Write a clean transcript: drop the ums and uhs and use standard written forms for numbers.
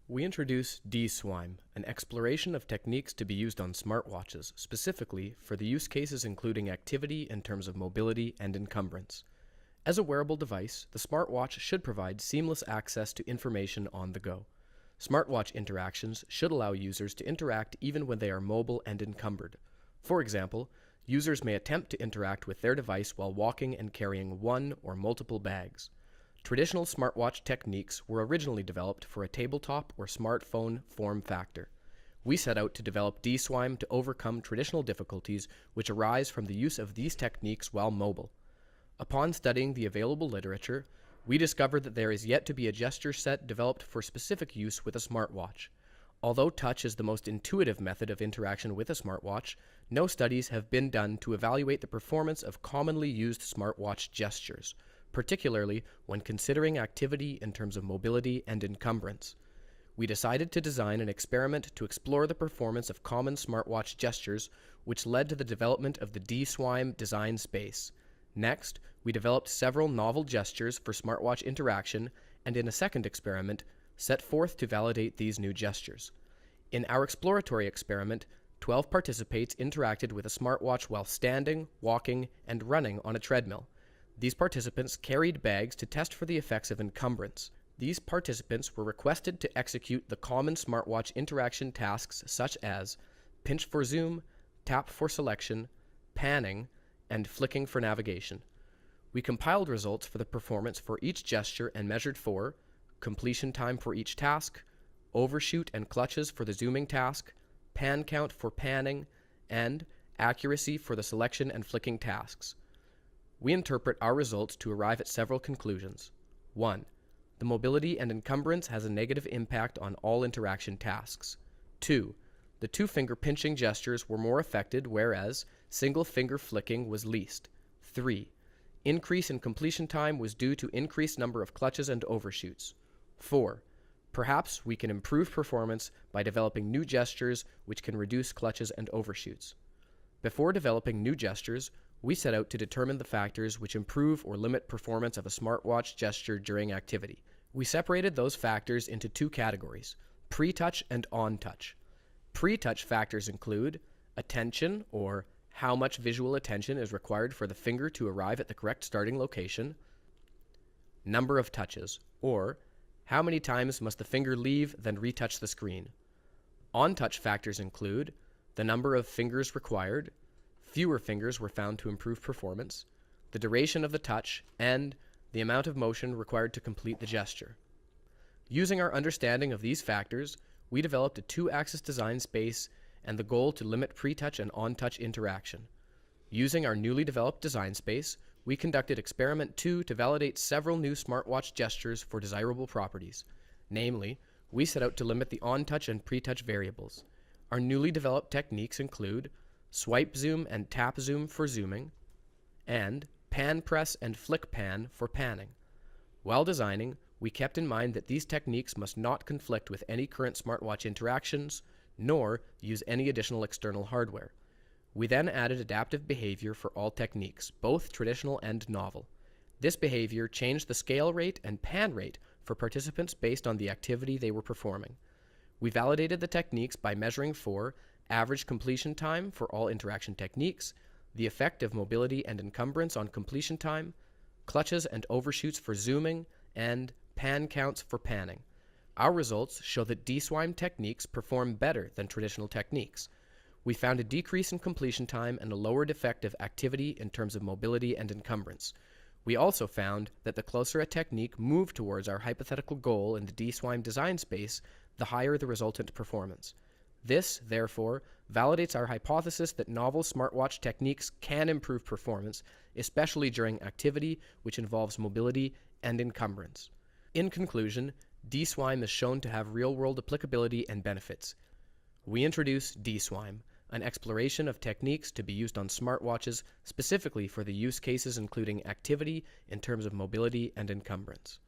We introduce D-Swime, an exploration of techniques to be used on smartwatches, specifically for the use cases including activity in terms of mobility and encumbrance. As a wearable device, the smartwatch should provide seamless access to information on the go. Smartwatch interactions should allow users to interact even when they are mobile and encumbered. For example, users may attempt to interact with their device while walking and carrying one or multiple bags. Traditional smartwatch techniques were originally developed for a tabletop or smartphone form factor. We set out to develop D-Swime to overcome traditional difficulties which arise from the use of these techniques while mobile. Upon studying the available literature, we discovered that there is yet to be a gesture set developed for specific use with a smartwatch. Although touch is the most intuitive method of interaction with a smartwatch, no studies have been done to evaluate the performance of commonly used smartwatch gestures, particularly when considering activity in terms of mobility and encumbrance. We decided to design an experiment to explore the performance of common smartwatch gestures, which led to the development of the D-Swime design space. Next, we developed several novel gestures for smartwatch interaction, and in a second experiment, set forth to validate these new gestures. In our exploratory experiment, 12 participants interacted with a smartwatch while standing, walking, and running on a treadmill. These participants carried bags to test for the effects of encumbrance. These participants were requested to execute the common smartwatch interaction tasks such as pinch for zoom, tap for selection, panning, and flicking for navigation. We compiled results for the performance for each gesture and measured for completion time for each task, overshoot and clutches for the zooming task, pan count for panning, and accuracy for the selection and flicking tasks. We interpret our results to arrive at several conclusions. 1. The mobility and encumbrance has a negative impact on all interaction tasks. 2. The two-finger pinching gestures were more affected, whereas single-finger flicking was least. 3. Increase in completion time was due to increased number of clutches and overshoots. 4. Perhaps we can improve performance by developing new gestures which can reduce clutches and overshoots. Before developing new gestures, we set out to determine the factors which improve or limit performance of a smartwatch gesture during activity. We separated those factors into two categories: pre-touch and on-touch. Pre-touch factors include attention, or how much visual attention is required for the finger to arrive at the correct starting location; number of touches, or how many times must the finger leave then retouch the screen. On-touch factors include the number of fingers required, fewer fingers were found to improve performance, the duration of the touch, and the amount of motion required to complete the gesture. Using our understanding of these factors, we developed a two-axis design space and the goal to limit pre-touch and on-touch interaction. Using our newly developed design space, we conducted Experiment 2 to validate several new smartwatch gestures for desirable properties. Namely, we set out to limit the on-touch and pre-touch variables. Our newly developed techniques include swipe zoom and tap zoom for zooming, and pan press and flick pan for panning. While designing, we kept in mind that these techniques must not conflict with any current smartwatch interactions, nor use any additional external hardware. We then added adaptive behavior for all techniques, both traditional and novel. This behavior changed the scale rate and pan rate for participants based on the activity they were performing. We validated the techniques by measuring for average completion time for all interaction techniques, the effect of mobility and encumbrance on completion time, clutches and overshoots for zooming, and pan counts for panning. Our results show that D-Swime techniques perform better than traditional techniques. We found a decrease in completion time and a lowered effect of activity in terms of mobility and encumbrance. We also found that the closer a technique moved towards our hypothetical goal in the D-Swime design space, the higher the resultant performance. This, therefore, validates our hypothesis that novel smartwatch techniques can improve performance, especially during activity which involves mobility and encumbrance. In conclusion, D-Swime is shown to have real-world applicability and benefits. We introduce D-Swime, an exploration of techniques to be used on smartwatches specifically for the use cases including activity in terms of mobility and encumbrance.